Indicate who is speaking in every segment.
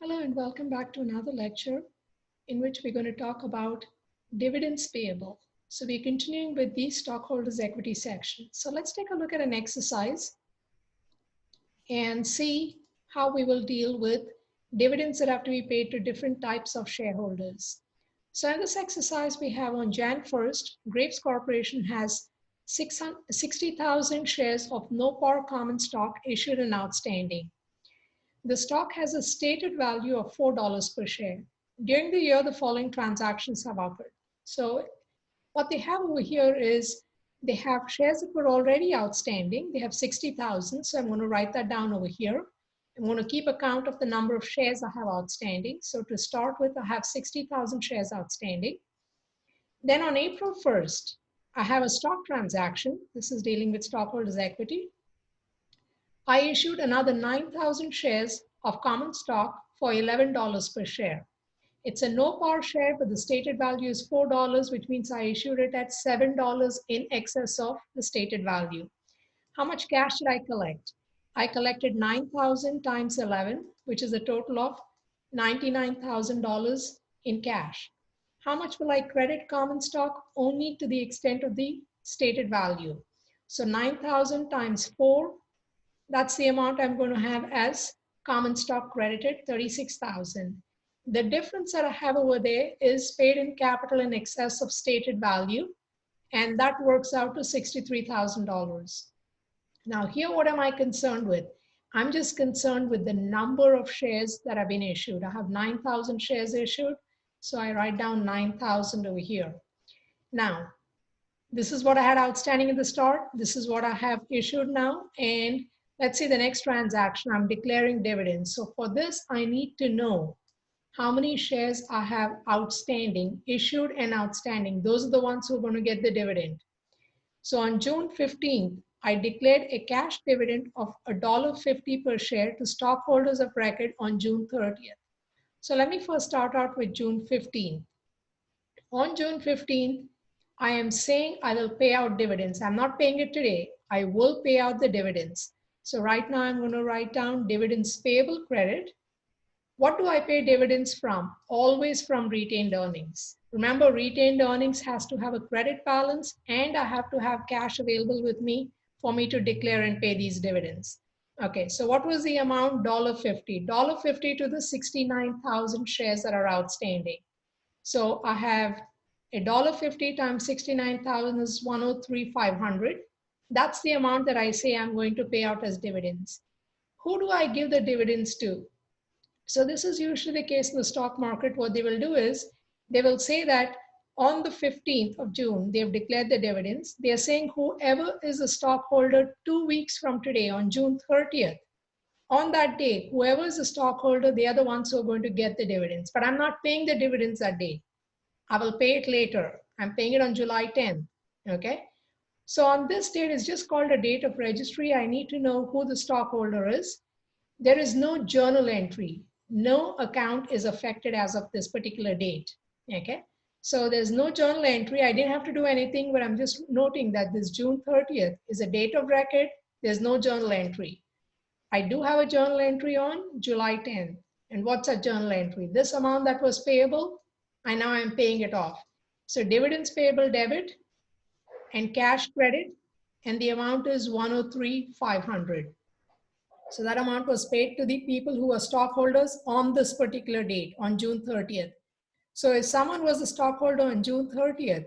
Speaker 1: Hello and welcome back to another lecture in which we're going to talk about dividends payable. So we're continuing with the stockholders equity section. So let's take a look at an exercise and see how we will deal with dividends that have to be paid to different types of shareholders. So in this exercise we have on Jan 1st, Graves Corporation has 60,000 shares of no par common stock issued and outstanding. The stock has a stated value of $4 per share. During the year, the following transactions have occurred. So what they have over here is they have shares that were already outstanding. They have 60,000. So I'm going to write that down over here. I'm going to keep account of the number of shares I have outstanding. So to start with, I have 60,000 shares outstanding. Then on April 1st, I have a stock transaction. This is dealing with stockholders' equity. I issued another 9,000 shares of common stock for $11 per share. It's a no par share, but the stated value is $4, which means I issued it at $7 in excess of the stated value. How much cash did I collect? I collected 9,000 times 11, which is a total of $99,000 in cash. How much will I credit common stock? Only to the extent of the stated value. So 9,000 times 4, that's the amount I'm going to have as common stock credited, 36,000. The difference that I have over there is paid in capital in excess of stated value, and that works out to $63,000. Now here, what am I concerned with? I'm just concerned with the number of shares that have been issued. I have 9,000 shares issued, so I write down 9,000 over here. Now, this is what I had outstanding at the start. This is what I have issued now, and let's see the next transaction. I'm declaring dividends. So for this, I need to know how many shares I have outstanding, issued and outstanding. Those are the ones who are going to get the dividend. So on June 15th, I declared a cash dividend of $1.50 per share to stockholders of record on June 30th. So let me first start out with June 15th. On June 15th, I am saying I will pay out dividends. I'm not paying it today. I will pay out the dividends. So right now I'm going to write down dividends payable credit. What do I pay dividends from? Always from retained earnings. Remember, retained earnings has to have a credit balance, and I have to have cash available with me for me to declare and pay these dividends. Okay, so what was the amount? $1.50. $1.50 to the 69,000 shares that are outstanding. So I have $1.50 times 69,000 is 103,500. That's the amount that I say I'm going to pay out as dividends. Who do I give the dividends to? So this is usually the case in the stock market. What they will do is they will say that on the 15th of June, they've declared the dividends. They are saying whoever is a stockholder 2 weeks from today on June 30th, on that day, whoever is a stockholder, they are the ones who are going to get the dividends. But I'm not paying the dividends that day. I will pay it later. I'm paying it on July 10th. Okay. So on this date, it's just called a date of registry. I need to know who the stockholder is. There is no journal entry. No account is affected as of this particular date. Okay. So there's no journal entry. I didn't have to do anything, but I'm just noting that this June 30th is a date of record. There's no journal entry. I do have a journal entry on July 10th. And what's a journal entry? This amount that was payable, I now am paying it off. So dividends payable debit and cash credit, and the amount is 103,500. So that amount was paid to the people who were stockholders on this particular date, on June 30th. So if someone was a stockholder on June 30th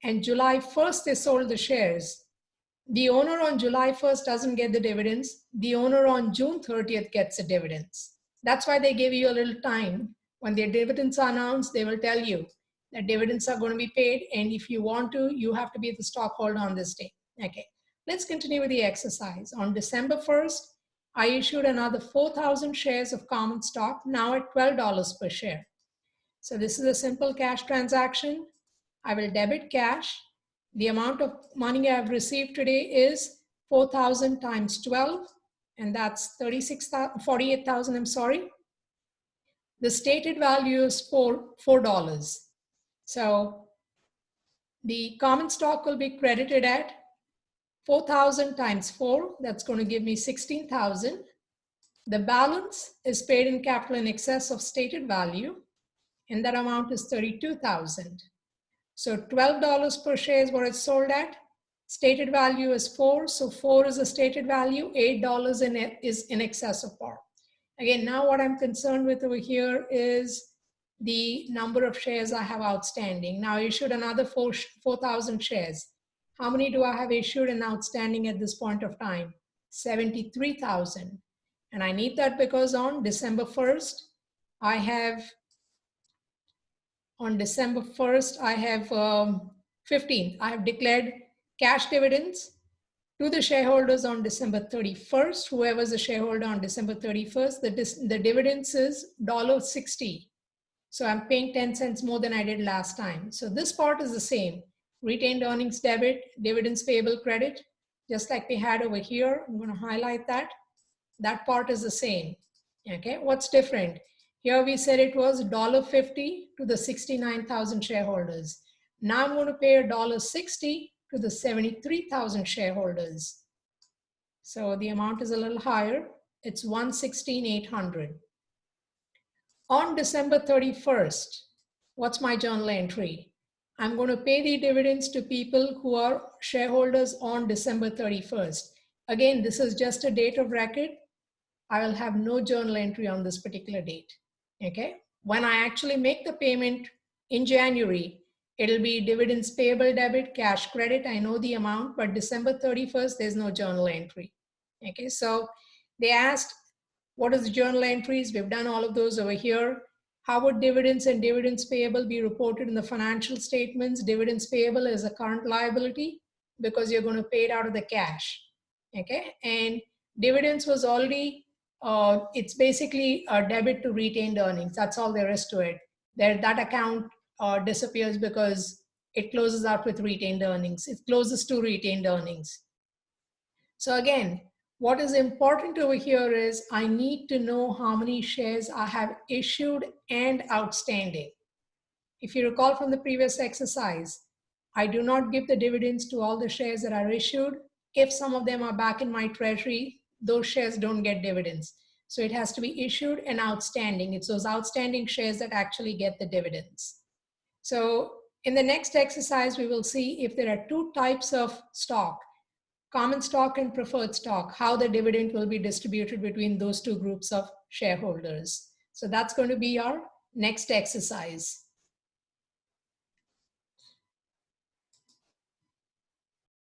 Speaker 1: and July 1st they sold the shares, the owner on July 1st doesn't get the dividends. The owner on June 30th gets the dividends. That's why they give you a little time. When their dividends are announced, they will tell you that dividends are going to be paid. And if you want to, you have to be the stockholder on this day. Okay, let's continue with the exercise. On December 1st, I issued another 4,000 shares of common stock, now at $12 per share. So this is a simple cash transaction. I will debit cash. The amount of money I have received today is 4,000 times 12, and that's 48,000, I'm sorry. The stated value is $4. So the common stock will be credited at 4,000 times 4. That's going to give me 16,000. The balance is paid in capital in excess of stated value, and that amount is $32,000. So $12 per share is what it's sold at. Stated value is 4, so 4 is a stated value, $8 is in excess of par. Again, now what I'm concerned with over here is the number of shares I have outstanding. Now I issued another 4,000 shares. How many do I have issued and outstanding at this point of time? 73,000. And I need that because on December 1st, I have, on December 1st, I have 15th, I have declared cash dividends to the shareholders on December 31st. Whoever's a shareholder on December 31st, the dividends is $1.60. So I'm paying 10 cents more than I did last time. So this part is the same. Retained earnings debit, dividends payable credit, just like we had over here. I'm going to highlight that. That part is the same. Okay, what's different? Here we said it was $1.50 to the 69,000 shareholders. Now I'm going to pay $1.60 to the 73,000 shareholders. So the amount is a little higher. It's $116,800. On December 31st, what's my journal entry? I'm going to pay the dividends to people who are shareholders on December 31st. Again, this is just a date of record. I will have no journal entry on this particular date. Okay. When I actually make the payment in January, it'll be dividends payable debit, cash credit. I know the amount, but December 31st, there's no journal entry. Okay. So they asked, what is the journal entries? We've done all of those over here. How would dividends and dividends payable be reported in the financial statements? Dividends payable is a current liability because you're going to pay it out of the cash. Okay. And dividends was already it's basically a debit to retained earnings. That's all there is to it. That account disappears because it closes out with retained earnings. It closes to retained earnings. So again, what is important over here is I need to know how many shares I have issued and outstanding. If you recall from the previous exercise, I do not give the dividends to all the shares that are issued. If some of them are back in my treasury, those shares don't get dividends. So it has to be issued and outstanding. It's those outstanding shares that actually get the dividends. So in the next exercise, we will see if there are two types of stock, common stock and preferred stock, how the dividend will be distributed between those two groups of shareholders. So that's going to be our next exercise.